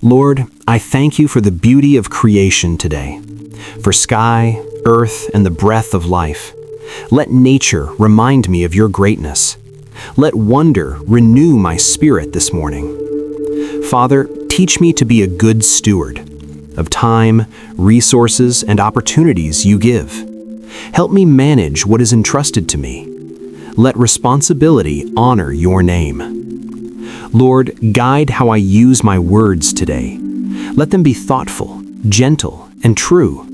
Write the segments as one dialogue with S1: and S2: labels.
S1: Lord, I thank you for the beauty of creation today, for sky, earth, and the breath of life. Let nature remind me of your greatness. Let wonder renew my spirit this morning. Father, teach me to be a good steward of time, resources, and opportunities you give. Help me manage what is entrusted to me. Let responsibility honor your name. Lord, guide how I use my words today. Let them be thoughtful, gentle, and true.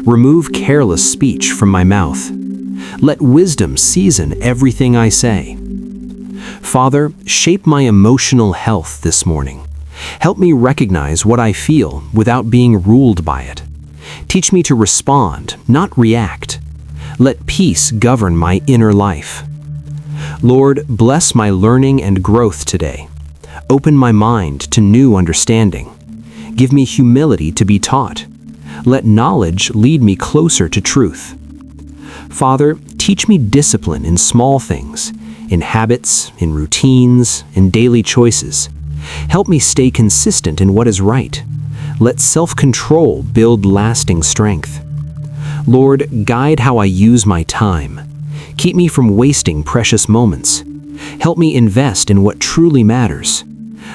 S1: Remove careless speech from my mouth. Let wisdom season everything I say. Father, shape my emotional health this morning. Help me recognize what I feel without being ruled by it. Teach me to respond, not react. Let peace govern my inner life. Lord, bless my learning and growth today. Open my mind to new understanding. Give me humility to be taught. Let knowledge lead me closer to truth. Father, teach me discipline in small things, in habits, in routines, in daily choices. Help me stay consistent in what is right. Let self-control build lasting strength. Lord, guide how I use my time. Keep me from wasting precious moments. Help me invest in what truly matters.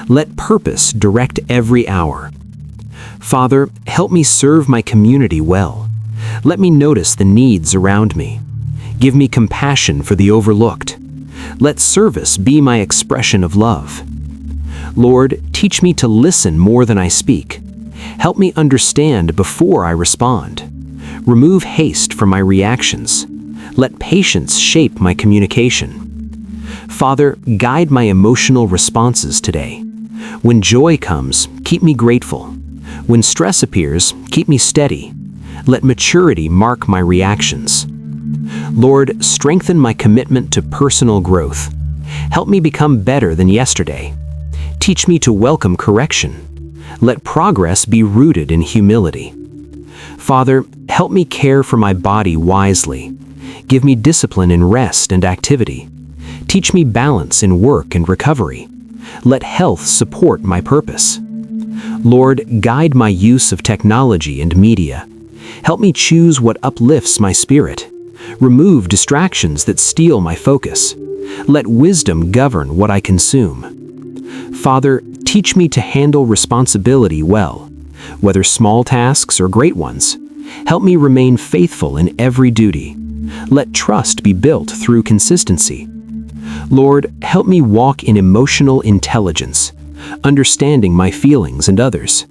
S1: Let purpose direct every hour. Father, help me serve my community well. Let me notice the needs around me. Give me compassion for the overlooked. Let service be my expression of love. Lord, teach me to listen more than I speak. Help me understand before I respond. Remove haste from my reactions. Let patience shape my communication. Father, guide my emotional responses today. When joy comes, keep me grateful. When stress appears, keep me steady. Let maturity mark my reactions. Lord, strengthen my commitment to personal growth. Help me become better than yesterday. Teach me to welcome correction. Let progress be rooted in humility. Father, help me care for my body wisely. Give me discipline in rest and activity. Teach me balance in work and recovery. Let health support my purpose. Lord, guide my use of technology and media. Help me choose what uplifts my spirit. Remove distractions that steal my focus. Let wisdom govern what I consume. Father, teach me to handle responsibility well, whether small tasks or great ones. Help me remain faithful in every duty. Let trust be built through consistency. Lord, help me walk in emotional intelligence, understanding my feelings and others.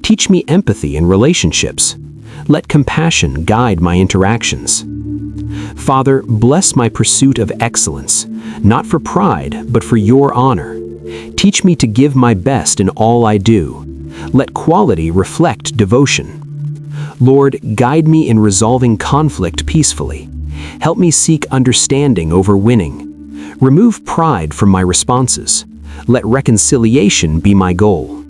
S1: Teach me empathy in relationships. Let compassion guide my interactions. Father, bless my pursuit of excellence, not for pride, but for your honor. Teach me to give my best in all I do. Let quality reflect devotion. Lord, guide me in resolving conflict peacefully. Help me seek understanding over winning. Remove pride from my responses. Let reconciliation be my goal.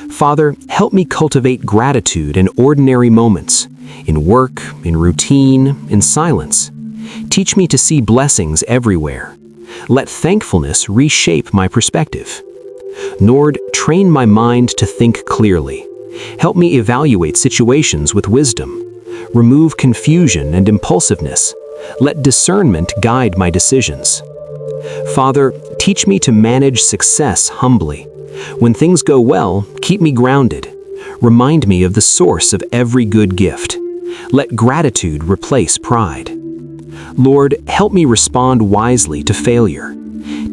S1: Father, help me cultivate gratitude in ordinary moments, in work, in routine, in silence. Teach me to see blessings everywhere. Let thankfulness reshape my perspective. Lord, train my mind to think clearly. Help me evaluate situations with wisdom. Remove confusion and impulsiveness. Let discernment guide my decisions. Father, teach me to manage success humbly. When things go well, keep me grounded. Remind me of the source of every good gift. Let gratitude replace pride. Lord, help me respond wisely to failure.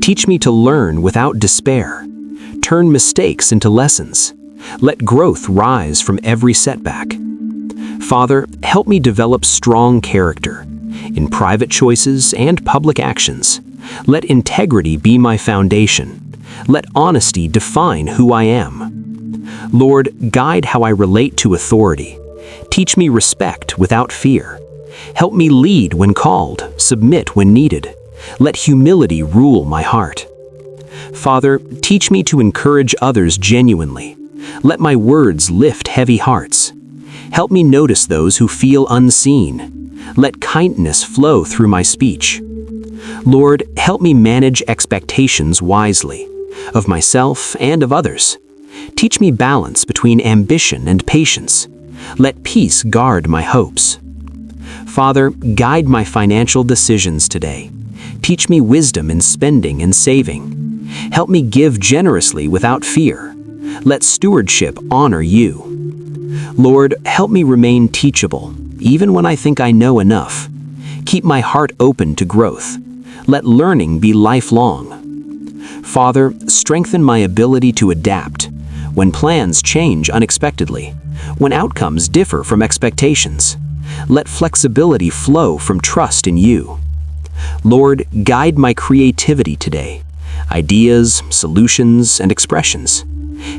S1: Teach me to learn without despair. Turn mistakes into lessons. Let growth rise from every setback. Father, help me develop strong character. In private choices and public actions, let integrity be my foundation. Let honesty define who I am. Lord, guide how I relate to authority. Teach me respect without fear. Help me lead when called, submit when needed. Let humility rule my heart. Father, teach me to encourage others genuinely. Let my words lift heavy hearts. Help me notice those who feel unseen. Let kindness flow through my speech. Lord, help me manage expectations wisely, of myself and of others. Teach me balance between ambition and patience. Let peace guard my hopes. Father, guide my financial decisions today. Teach me wisdom in spending and saving. Help me give generously without fear. Let stewardship honor you. Lord, help me remain teachable, even when I think I know enough. Keep my heart open to growth. Let learning be lifelong. Father, strengthen my ability to adapt when plans change unexpectedly, when outcomes differ from expectations. Let flexibility flow from trust in you. Lord, guide my creativity today. Ideas, solutions, and expressions.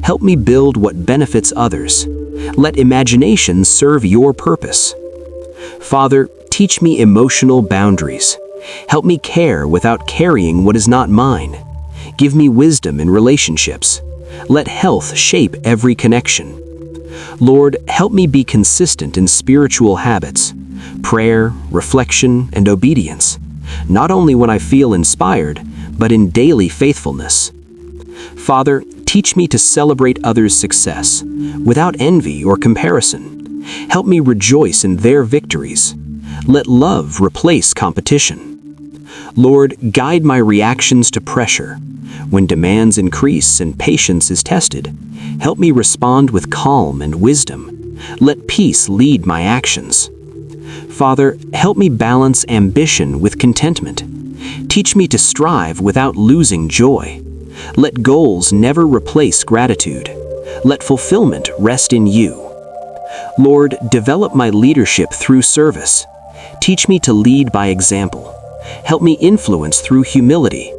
S1: Help me build what benefits others. Let imagination serve your purpose. Father, teach me emotional boundaries. Help me care without carrying what is not mine. Give me wisdom in relationships. Let health shape every connection. Lord, help me be consistent in spiritual habits, prayer, reflection, and obedience, not only when I feel inspired, but in daily faithfulness. Father, teach me to celebrate others' success, without envy or comparison. Help me rejoice in their victories. Let love replace competition. Lord, guide my reactions to pressure. When demands increase and patience is tested, help me respond with calm and wisdom. Let peace lead my actions. Father, help me balance ambition with contentment. Teach me to strive without losing joy. Let goals never replace gratitude. Let fulfillment rest in you. Lord, develop my leadership through service. Teach me to lead by example. Help me influence through humility.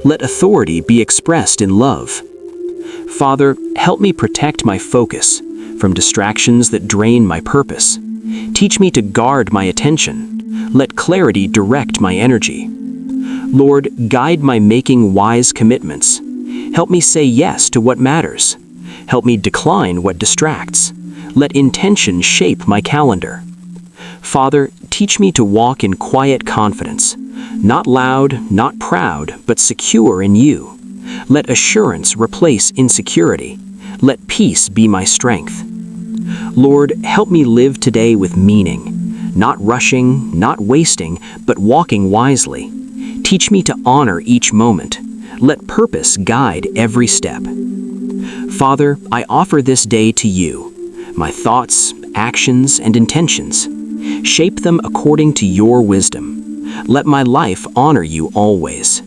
S1: Let authority be expressed in love. Father, help me protect my focus from distractions that drain my purpose. Teach me to guard my attention. Let clarity direct my energy. Lord, guide my making wise commitments. Help me say yes to what matters. Help me decline what distracts. Let intention shape my calendar. Father, teach me to walk in quiet confidence, not loud, not proud, but secure in you. Let assurance replace insecurity. Let peace be my strength. Lord, help me live today with meaning, not rushing, not wasting, but walking wisely. Teach me to honor each moment. Let purpose guide every step. Father, I offer this day to you, my thoughts, actions, and intentions. Shape them according to your wisdom. Let my life honor you always.